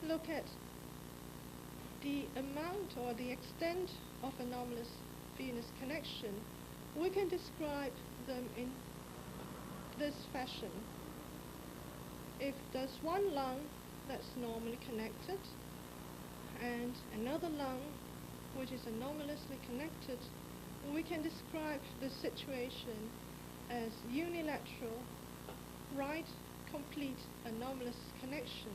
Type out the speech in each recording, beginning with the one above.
look at the amount or the extent of anomalous venous connection, we can describe them in this fashion. If there's one lung that's normally connected and another lung which is anomalously connected, we can describe the situation as unilateral, right complete anomalous connection,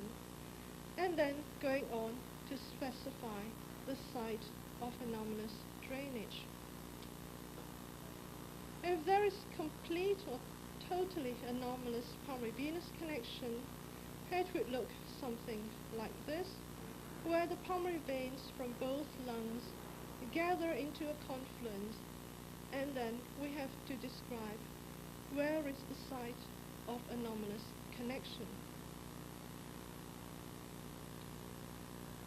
and then going on to specify the site of anomalous drainage. If there is complete or totally anomalous pulmonary venous connection, it would look something like this, where the pulmonary veins from both lungs gather into a confluence, and then we have to describe where is the site of anomalous connection.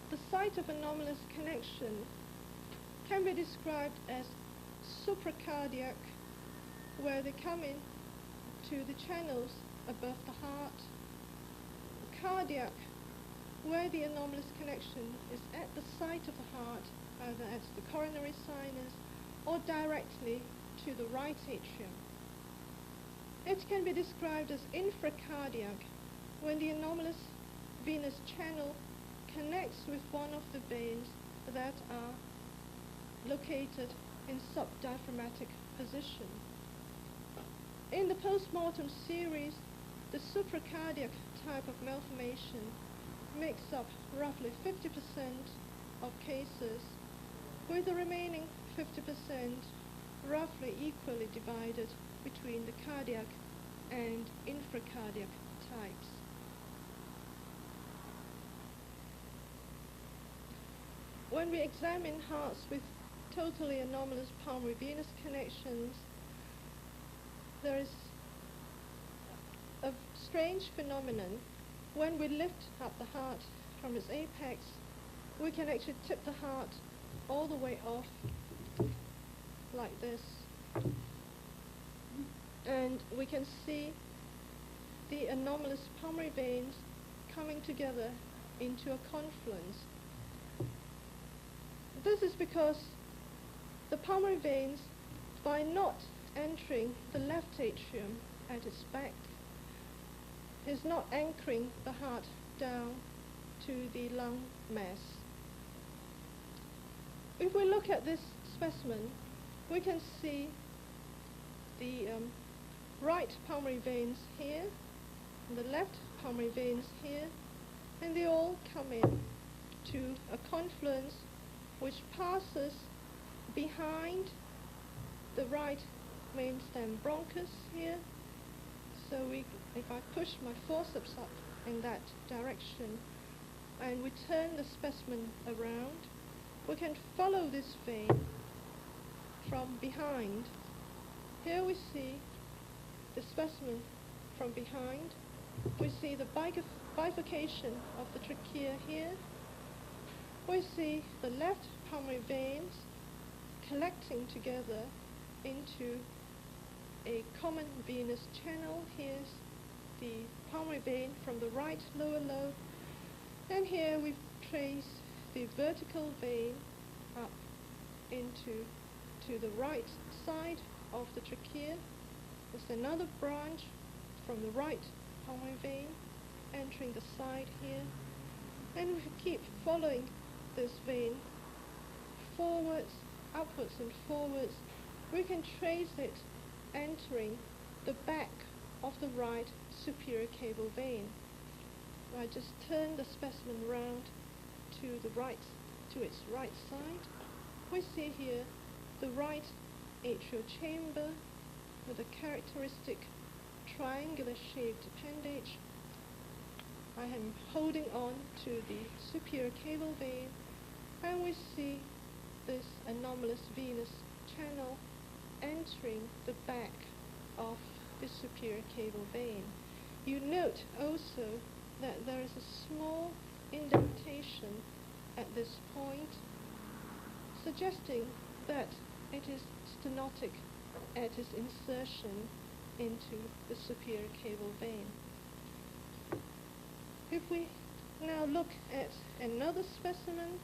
The site of anomalous connection can be described as supracardiac, where they come in to the channels above the heart, cardiac, where the anomalous connection is at the site of the heart, either at the coronary sinus or directly to the right atrium. It can be described as infracardiac, when the anomalous venous channel connects with one of the veins that are located in subdiaphragmatic position. In the postmortem series, the supracardiac type of malformation makes up roughly 50% of cases, with the remaining 50% roughly equally divided between the cardiac and infracardiac types. When we examine hearts with totally anomalous pulmonary venous connections, there is a strange phenomenon. When we lift up the heart from its apex, we can actually tip the heart all the way off like this, and we can see the anomalous pulmonary veins coming together into a confluence. This is because the pulmonary veins, by not entering the left atrium at its back, is not anchoring the heart down to the lung mass. If we look at this specimen, we can see the right pulmonary veins here, and the left pulmonary veins here, and they all come in to a confluence which passes behind the right main stem bronchus here. So if I push my forceps up in that direction and we turn the specimen around, we can follow this vein from behind. Here we see the specimen from behind. We see the bifurcation of the trachea here. We see the left pulmonary veins collecting together into a common venous channel. Here's the pulmonary vein from the right lower lobe, and here we trace the vertical vein up into the right side of the trachea. There's another branch from the right pulmonary vein entering the side here, and we keep following this vein forwards, upwards and forwards. We can trace it entering the back of the right superior cable vein. I just turn the specimen round to its right side. We see here the right atrial chamber with a characteristic triangular shaped appendage. I am holding on to the superior cable vein, and we see this anomalous venous channel entering the back of the superior cable vein. You note also that there is a small indentation at this point, suggesting that it is stenotic at its insertion into the superior cable vein. If we Now look at another specimen.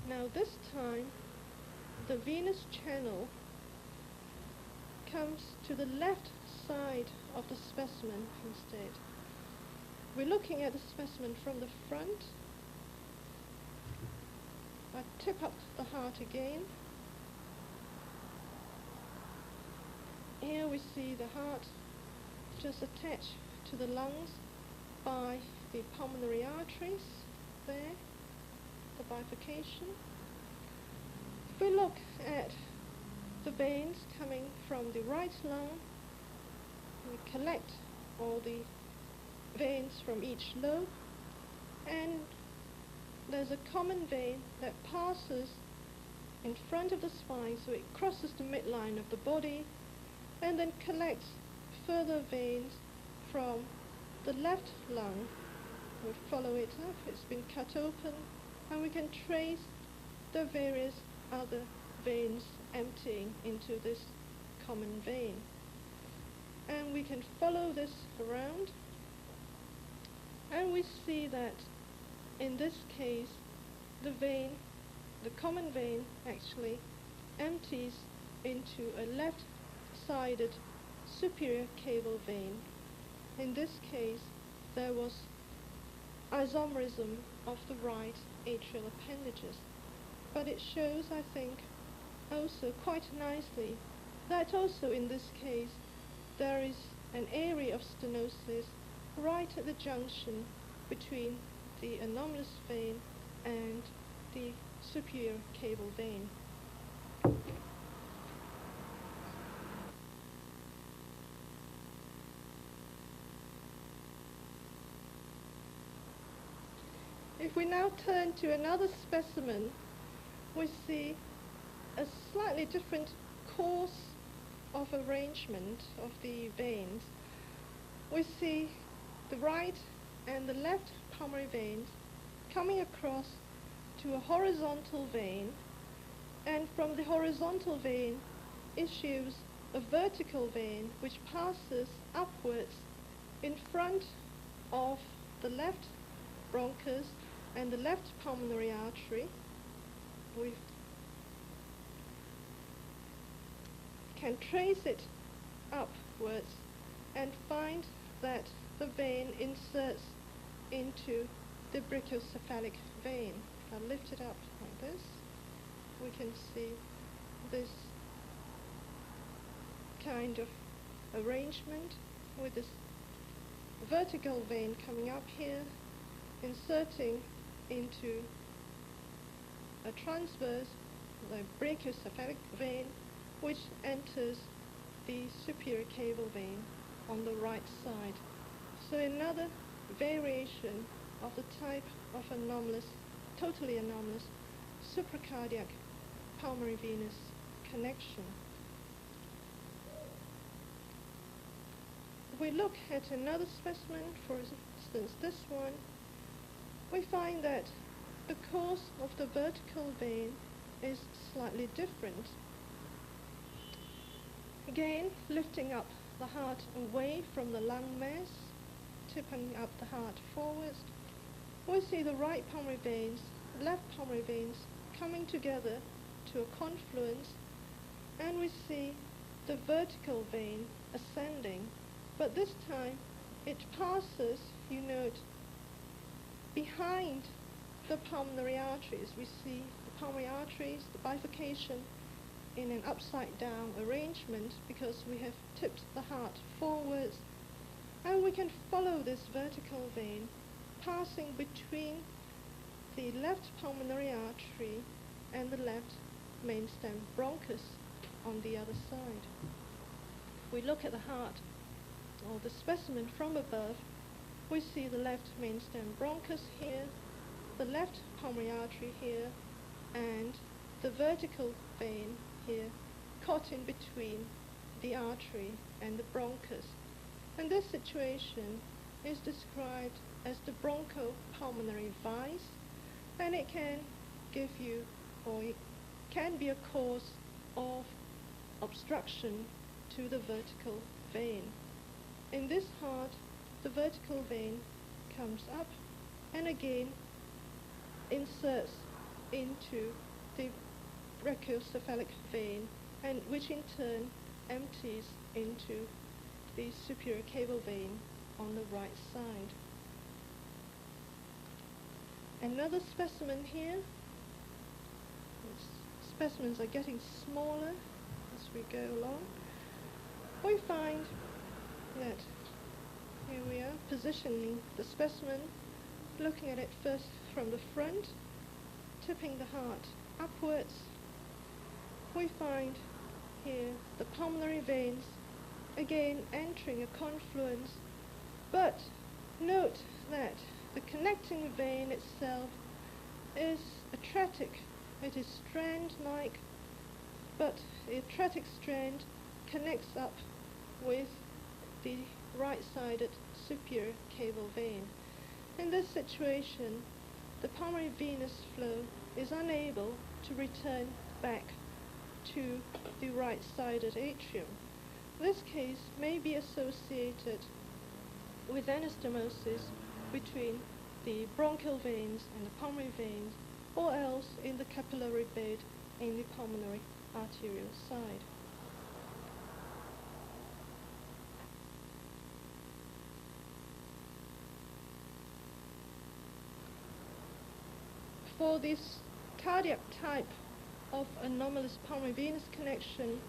Now this time the venous channel comes to the left side of the specimen instead. We're looking at the specimen from the front. I tip up the heart again. Here we see the heart just attached to the lungs by the pulmonary arteries there, the bifurcation. If we look at the veins coming from the right lung, we collect all the veins from each lobe, and there's a common vein that passes in front of the spine, so it crosses the midline of the body and then collects further veins from the left lung. We follow it up, it's been cut open, and we can trace the various other veins emptying into this common vein. And we can follow this around, and we see that in this case the vein, the common vein, actually empties into a left-sided superior cable vein. In this case there was isomerism of the right atrial appendages, but it shows, I think, also quite nicely that also in this case there is an area of stenosis right at the junction between the anomalous vein and the superior cable vein. If we now turn to another specimen, we see a slightly different course of arrangement of the veins. We see the right and the left pulmonary veins coming across to a horizontal vein, and from the horizontal vein issues a vertical vein which passes upwards in front of the left bronchus and the left pulmonary artery. We can trace it upwards and find that the vein inserts into the brachiocephalic vein. If I lift it up like this, we can see this kind of arrangement with this vertical vein coming up here, inserting into a transverse, the brachiocephalic vein, which enters the superior cable vein on the right side. So another variation of the type of anomalous, totally anomalous supracardiac pulmonary venous connection. If we look at another specimen, for instance this one, we find that the course of the vertical vein is slightly different. Again, lifting up the heart away from the lung mass, tipping up the heart forwards, we see the right pulmonary veins, left pulmonary veins coming together to a confluence, and we see the vertical vein ascending, but this time it passes, you note, behind the pulmonary arteries. We see the pulmonary arteries, the bifurcation in an upside down arrangement because we have tipped the heart forwards, and we can follow this vertical vein passing between the left pulmonary artery and the left main stem bronchus on the other side. If we look at the heart or the specimen from above, we see the left main stem bronchus here, the left pulmonary artery here, and the vertical vein here caught in between the artery and the bronchus. And this situation is described as the bronchopulmonary vise, and it can give you, or it can be a cause of obstruction to the vertical vein. In this heart, the vertical vein comes up and again inserts into the brachiocephalic vein, and which in turn empties into the superior cable vein on the right side. Another specimen here. Specimens are getting smaller as we go along. We find that here we are positioning the specimen, looking at it first from the front, tipping the heart upwards. We find here the pulmonary veins again entering a confluence, but note that the connecting vein itself is atretic. It is strand-like, but the atretic strand connects up with the right-sided superior cable vein. In this situation, the pulmonary venous flow is unable to return back to the right-sided atrium. This case may be associated with anastomosis between the bronchial veins and the pulmonary veins, or else in the capillary bed in the pulmonary arterial side. For this cardiac type of anomalous pulmonary venous connection,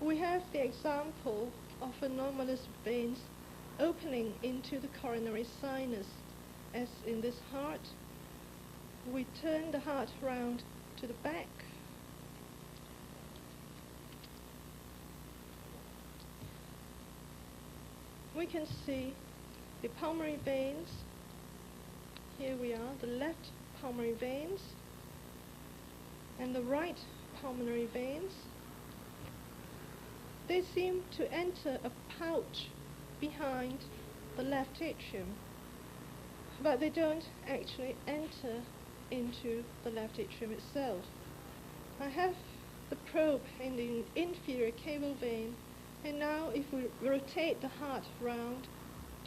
we have the example of anomalous veins opening into the coronary sinus, as in this heart. We turn the heart round to the back. We can see the pulmonary veins. Here we are, the left pulmonary veins and the right pulmonary veins. They seem to enter a pouch behind the left atrium, but they don't actually enter into the left atrium itself. I have the probe in the inferior cable vein, and now if we rotate the heart round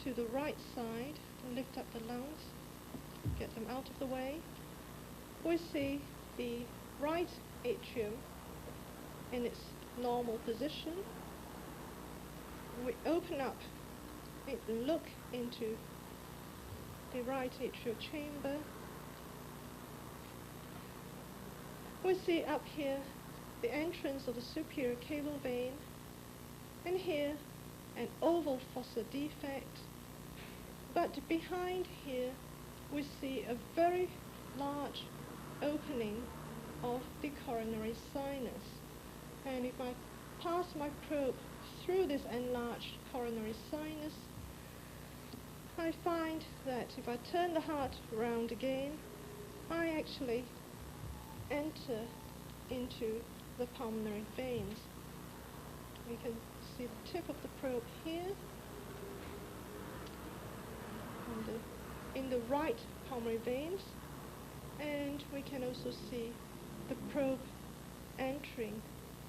to the right side and lift up the lungs, get them out of the way, we see the right atrium in its normal position. We open up and look into the right atrial chamber. We see up here the entrance of the superior cable vein, and here an oval fossa defect, but behind here we see a very large opening of the coronary sinus. And if I pass my probe through this enlarged coronary sinus, I find that if I turn the heart round again, I actually enter into the pulmonary veins. You can see the tip of the probe here, in the right pulmonary veins, and we can also see the probe entering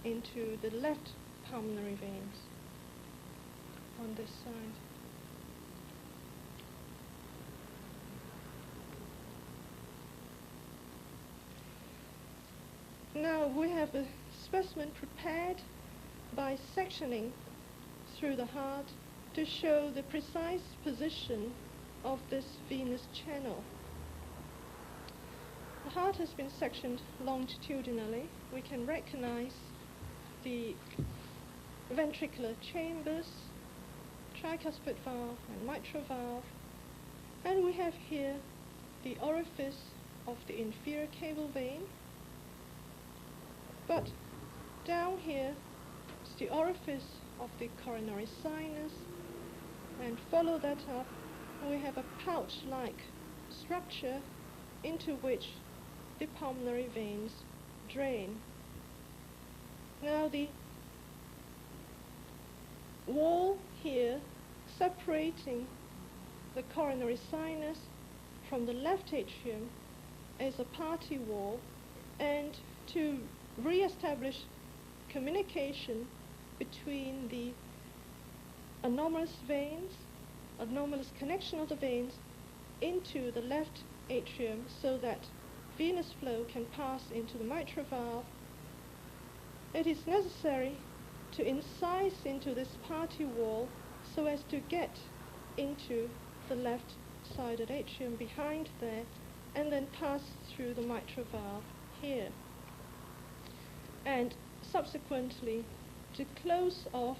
into the left pulmonary veins on this side. Now we have a specimen prepared by sectioning through the heart to show the precise position of this venous channel. The heart has been sectioned longitudinally. We can recognize the ventricular chambers, tricuspid valve and mitral valve, and we have here the orifice of the inferior cable vein, but down here is the orifice of the coronary sinus, and follow that up, we have a pouch-like structure into which the pulmonary veins drain. Now the wall here separating the coronary sinus from the left atrium is a party wall, and to re-establish communication between the anomalous veins, anomalous connection of the veins, into the left atrium so that venous flow can pass into the mitral valve, it is necessary to incise into this party wall so as to get into the left-sided atrium behind there and then pass through the mitral valve here. And subsequently to close off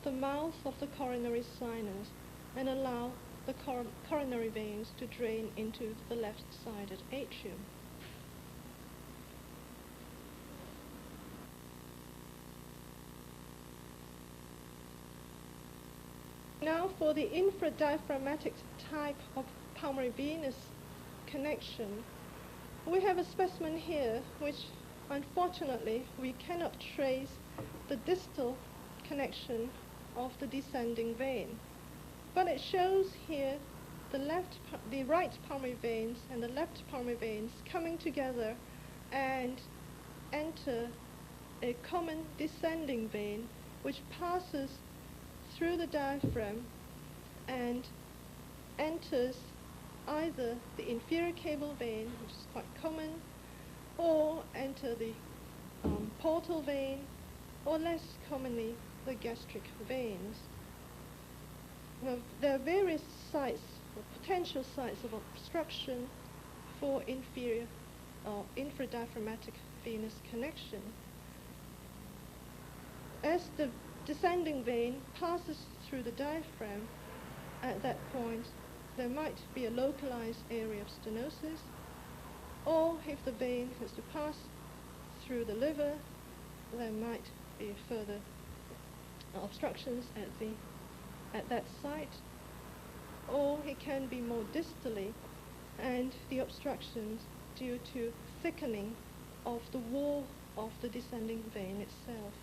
the mouth of the coronary sinus and allow the coronary veins to drain into the left-sided atrium. Now for the infradiaphragmatic type of pulmonary venous connection, we have a specimen here which unfortunately we cannot trace the distal connection of the descending vein, but it shows here the right pulmonary veins and the left pulmonary veins coming together and enter a common descending vein which passes through the diaphragm and enters either the inferior cable vein, which is quite common, or enter the portal vein, or less commonly the gastric veins. Now, there are various sites or potential sites of obstruction for inferior or infradiaphragmatic venous connection. As the descending vein passes through the diaphragm, at that point there might be a localized area of stenosis, or if the vein has to pass through the liver, there might be further obstructions at that site, or it can be more distally, and the obstructions due to thickening of the wall of the descending vein itself.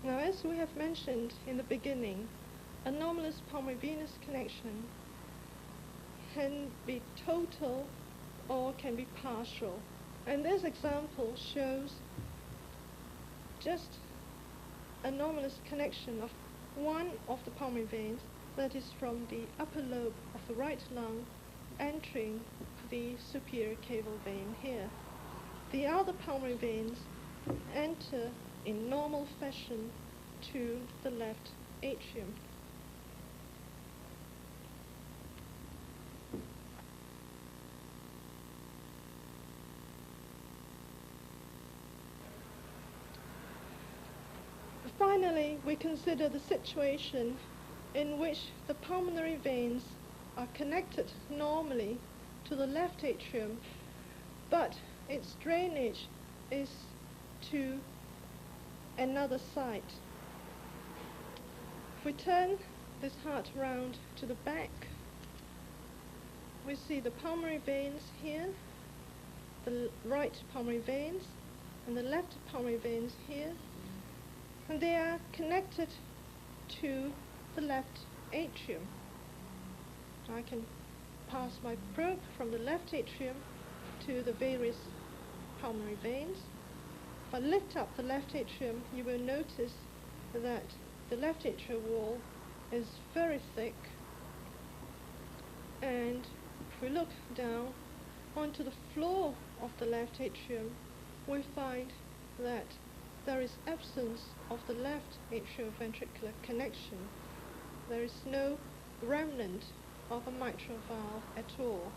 Now, as we have mentioned in the beginning, anomalous pulmonary venous connection can be total or can be partial. And this example shows just anomalous connection of one of the pulmonary veins, that is from the upper lobe of the right lung entering the superior cable vein here. The other pulmonary veins enter in normal fashion to the left atrium. Finally, we consider the situation in which the pulmonary veins are connected normally to the left atrium, but its drainage is to another site. If we turn this heart round to the back, we see the pulmonary veins here, the right pulmonary veins and the left pulmonary veins here, and they are connected to the left atrium. I can pass my probe from the left atrium to the various pulmonary veins. If I lift up the left atrium, you will notice that the left atrial wall is very thick, and if we look down onto the floor of the left atrium, we find that there is absence of the left atrioventricular connection. There is no remnant of a mitral valve at all.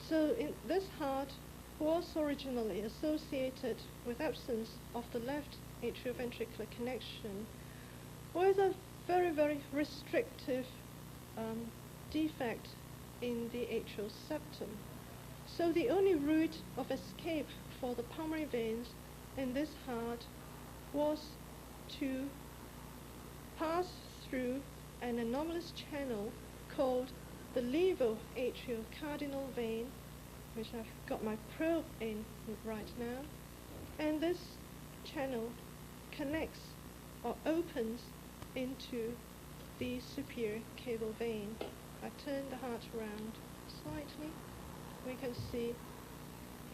So this heart was originally associated with absence of the left atrioventricular connection with a very, very restrictive defect in the atrial septum. So the only route of escape for the pulmonary veins in this heart was to pass through an anomalous channel called the levoatrial-cardinal vein, which I've got my probe in right now, and this channel connects or opens into the superior cable vein. I turn the heart around slightly. We can see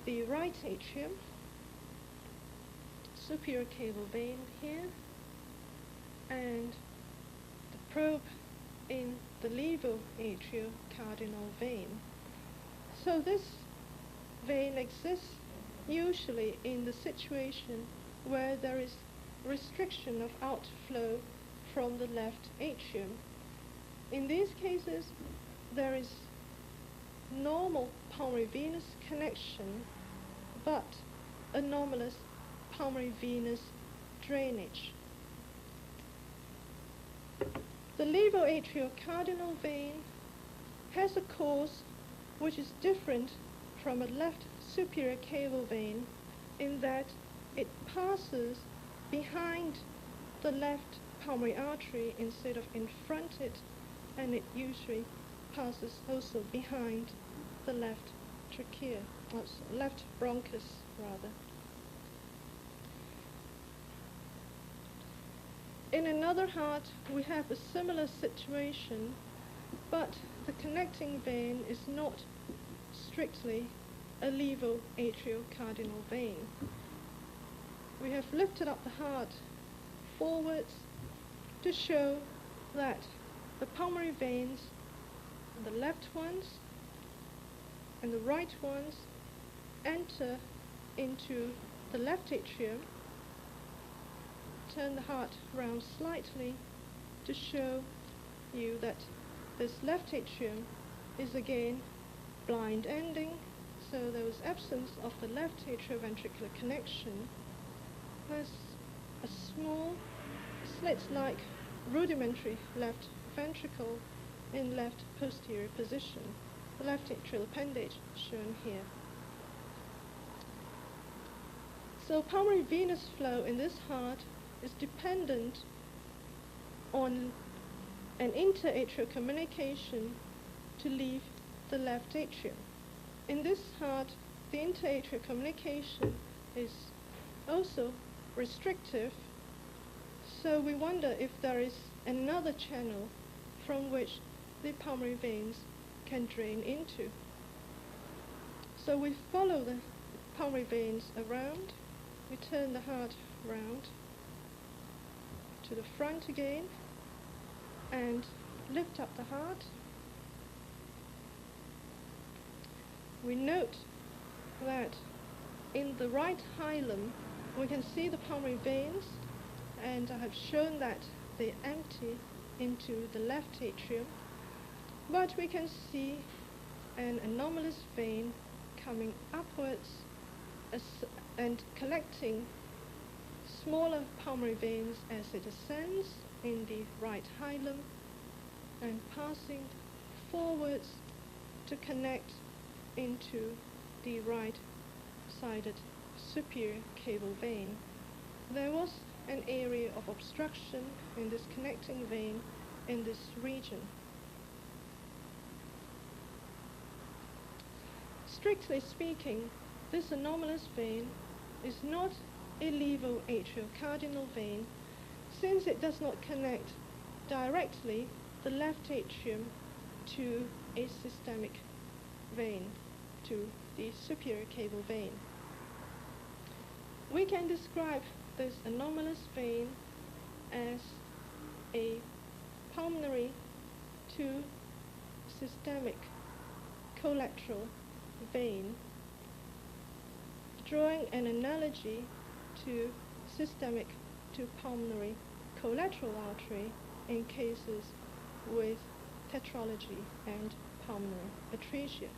the right atrium, superior cable vein here, and the probe in the levoatrial-cardinal vein. So this vein exists usually in the situation where there is restriction of outflow from the left atrium. In these cases, there is normal pulmonary venous connection, but anomalous pulmonary venous drainage. The levoatrial-cardinal vein has a course which is different from a left superior cable vein in that it passes behind the left pulmonary artery instead of in front it, and it usually passes also behind the left trachea, or left bronchus rather. In another heart we have a similar situation, but the connecting vein is not strictly a levoatrial-cardinal vein. We have lifted up the heart forwards to show that the pulmonary veins, the left ones and the right ones, enter into the left atrium. Turn the heart round slightly to show you that this left atrium is again blind ending, so there was absence of the left atrioventricular connection. There's a small slit-like rudimentary left ventricle in left posterior position, the left atrial appendage shown here. So pulmonary venous flow in this heart is dependent on an interatrial communication to leave the left atrium. In this heart, the interatrial communication is also restrictive, so we wonder if there is another channel from which the pulmonary veins can drain into. So we follow the pulmonary veins around, we turn the heart round to the front again and lift up the heart. We note that in the right hilum we can see the pulmonary veins, and I have shown that they empty into the left atrium, but we can see an anomalous vein coming upwards and collecting smaller pulmonary veins as it ascends in the right hilum and passing forwards to connect into the right-sided superior cable vein. There was an area of obstruction in this connecting vein in this region. Strictly speaking, this anomalous vein is not a levoatrial-cardinal vein, since it does not connect directly the left atrium to a systemic vein, to the superior cable vein. We can describe this anomalous vein as a pulmonary to systemic collateral vein, drawing an analogy to systemic to pulmonary collateral artery in cases with tetralogy and pulmonary atresia.